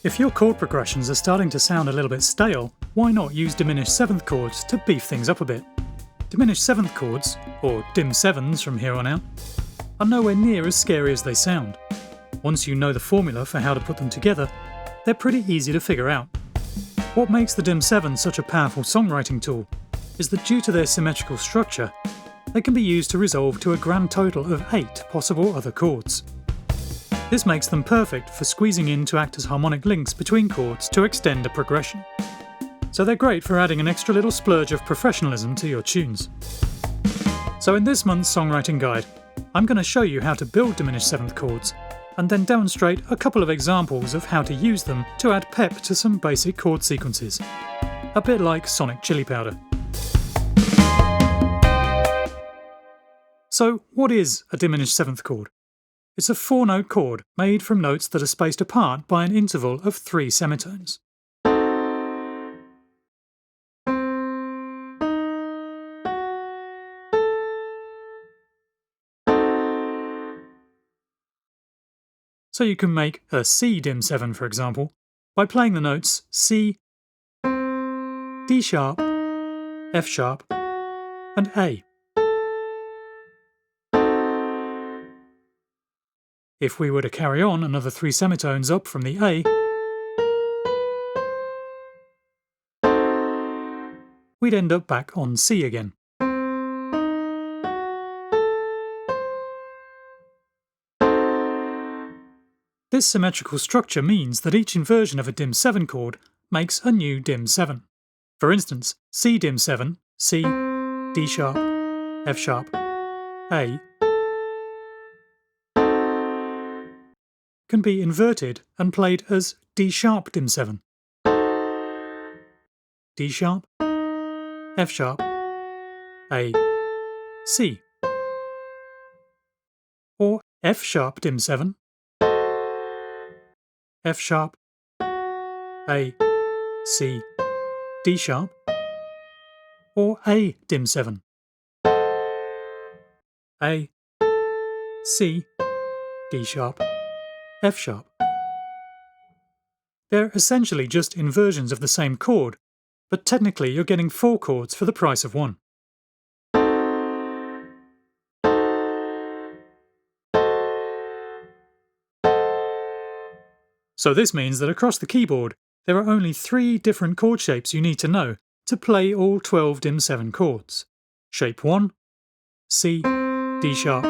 If your chord progressions are starting to sound a little bit stale, why not use diminished 7th chords to beef things up a bit? Diminished 7th chords, or dim 7s from here on out, are nowhere near as scary as they sound. Once you know the formula for how to put them together, they're pretty easy to figure out. What makes the dim 7 such a powerful songwriting tool is that due to their symmetrical structure, they can be used to resolve to a grand total of 8 possible other chords. This makes them perfect for squeezing in to act as harmonic links between chords to extend a progression. So they're great for adding an extra little splurge of professionalism to your tunes. So in this month's songwriting guide, I'm going to show you how to build diminished 7th chords, and then demonstrate a couple of examples of how to use them to add pep to some basic chord sequences. A bit like sonic chili powder. So what is a diminished 7th chord? It's a 4-note chord made from notes that are spaced apart by an interval of 3 semitones. So you can make a C dim 7, for example, by playing the notes C, D sharp, F sharp, and A. If we were to carry on another 3 semitones up from the A, we'd end up back on C again. This symmetrical structure means that each inversion of a dim 7 chord makes a new dim 7. For instance, C dim 7, C, D sharp, F sharp, A, can be inverted and played as D sharp dim 7. D sharp, F sharp, A, C. Or F sharp dim 7, F sharp, A, C, D sharp, or A dim 7, A, C, D sharp, F sharp. They're essentially just inversions of the same chord, but technically you're getting 4 chords for the price of 1. So this means that across the keyboard, there are only 3 different chord shapes you need to know to play all 12 dim 7 chords. Shape 1, C, D sharp,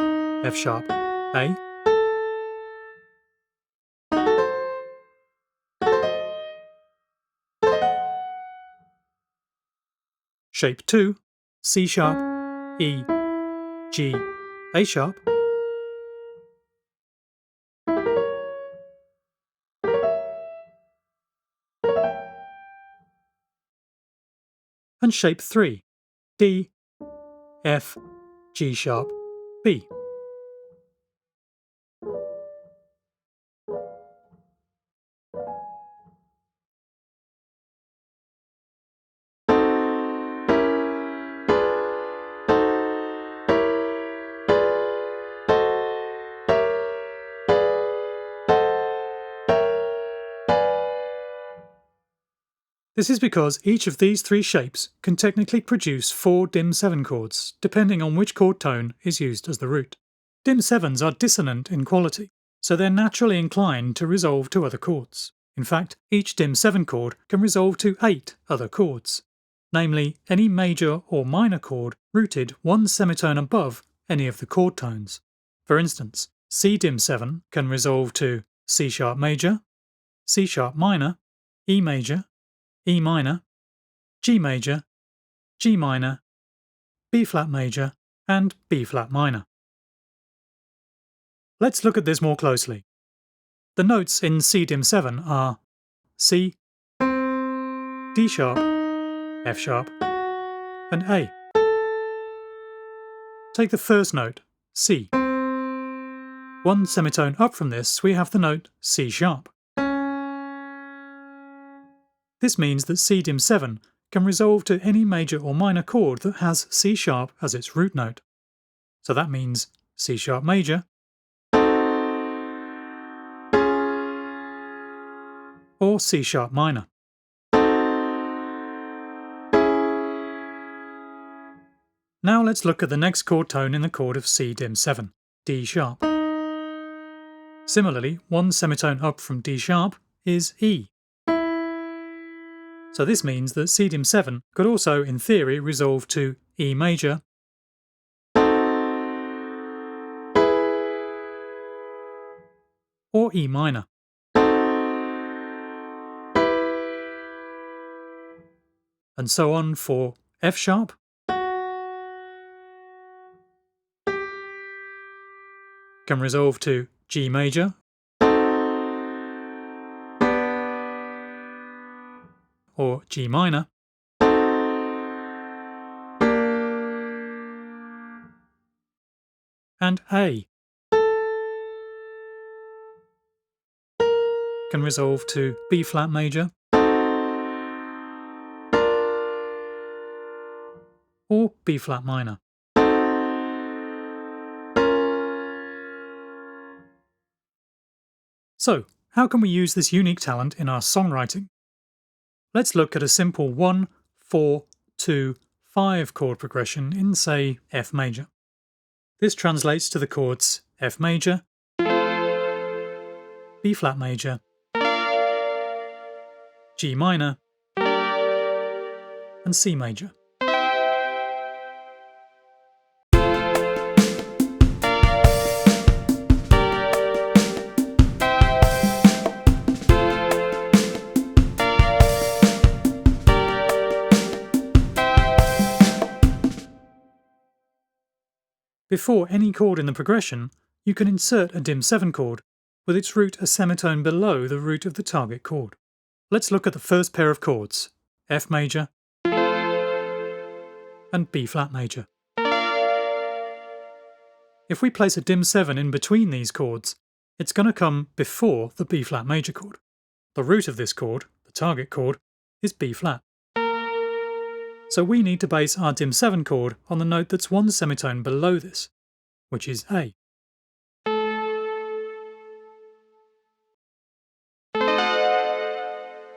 F sharp, A. Shape 2, C sharp, E, G, A sharp. And shape 3, D, F, G sharp, B. This is because each of these 3 shapes can technically produce 4 dim 7 chords, depending on which chord tone is used as the root. Dim 7s are dissonant in quality, so they're naturally inclined to resolve to other chords. In fact, each dim 7 chord can resolve to 8 other chords, namely any major or minor chord rooted 1 semitone above any of the chord tones. For instance, C dim 7 can resolve to C sharp major, C sharp minor, E major, E minor, G major, G minor, B flat major, and B flat minor. Let's look at this more closely. The notes in C dim 7 are C, D sharp, F sharp, and A. Take the first note, C. 1 semitone up from this, we have the note C sharp. This means that C dim 7 can resolve to any major or minor chord that has C sharp as its root note. So that means C sharp major, or C sharp minor. Now let's look at the next chord tone in the chord of C dim 7, D sharp. Similarly, one semitone up from D sharp is E. So this means that C dim 7 could also, in theory, resolve to E major or E minor. And so on for F sharp, can resolve to G major or G minor, and A can resolve to B flat major or B flat minor. So, how can we use this unique talent in our songwriting? Let's look at a simple 1, 4, 2, 5 chord progression in, say, F major. This translates to the chords F major, B flat major, G minor, and C major. Before any chord in the progression, you can insert a dim 7 chord, with its root a semitone below the root of the target chord. Let's look at the first pair of chords, F major and B flat major. If we place a dim 7 in between these chords, it's going to come before the B flat major chord. The root of this chord, the target chord, is B flat. So we need to base our dim 7 chord on the note that's one semitone below this, which is A.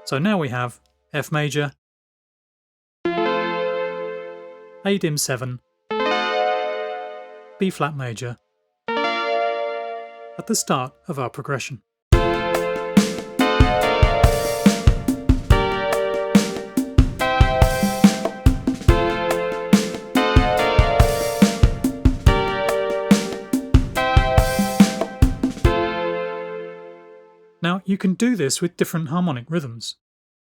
So now we have F major, A dim 7, B flat major at the start of our progression. Now, you can do this with different harmonic rhythms.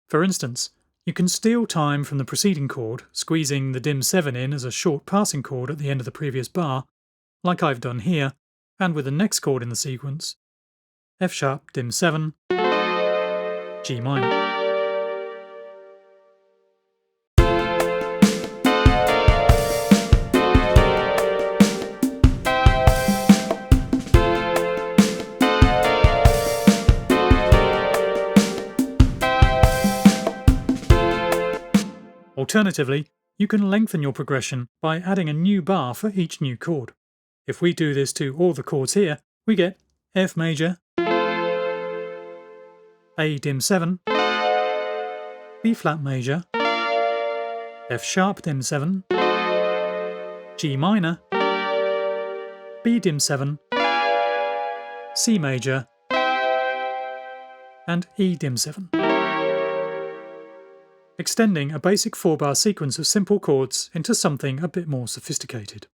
For instance, you can steal time from the preceding chord, squeezing the dim 7 in as a short passing chord at the end of the previous bar, like I've done here, and with the next chord in the sequence, F sharp dim 7, G minor. Alternatively, you can lengthen your progression by adding a new bar for each new chord. If we do this to all the chords here, we get F major, A dim 7, B flat major, F sharp dim 7, G minor, B dim 7, C major, and E dim 7. Extending a basic 4-bar sequence of simple chords into something a bit more sophisticated.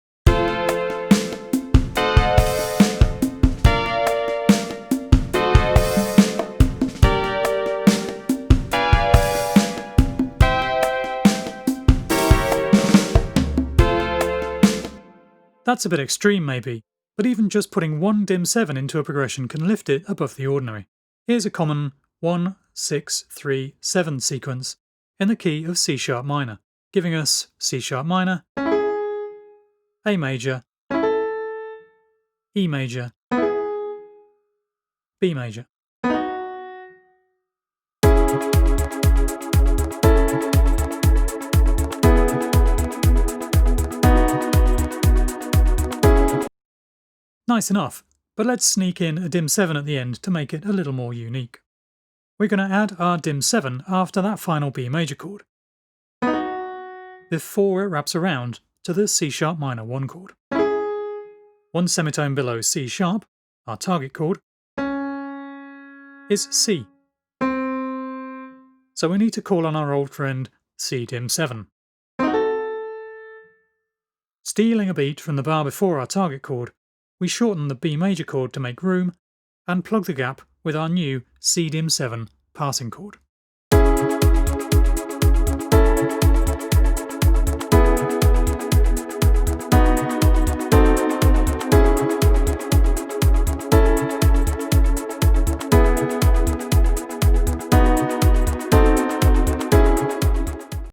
That's a bit extreme maybe, but even just putting one dim 7 into a progression can lift it above the ordinary. Here's a common 1, 6, 3, 7 sequence in the key of C sharp minor, giving us C sharp minor, A major, E major, B major. Nice enough, but let's sneak in a dim 7 at the end to make it a little more unique. we're going to add our dim 7 after that final B major chord, before it wraps around to the C sharp minor 1 chord. 1 semitone below C sharp, our target chord, is C. So we need to call on our old friend C dim 7. Stealing a beat from the bar before our target chord, we shorten the B major chord to make room and plug the gap with our new C dim 7 passing chord.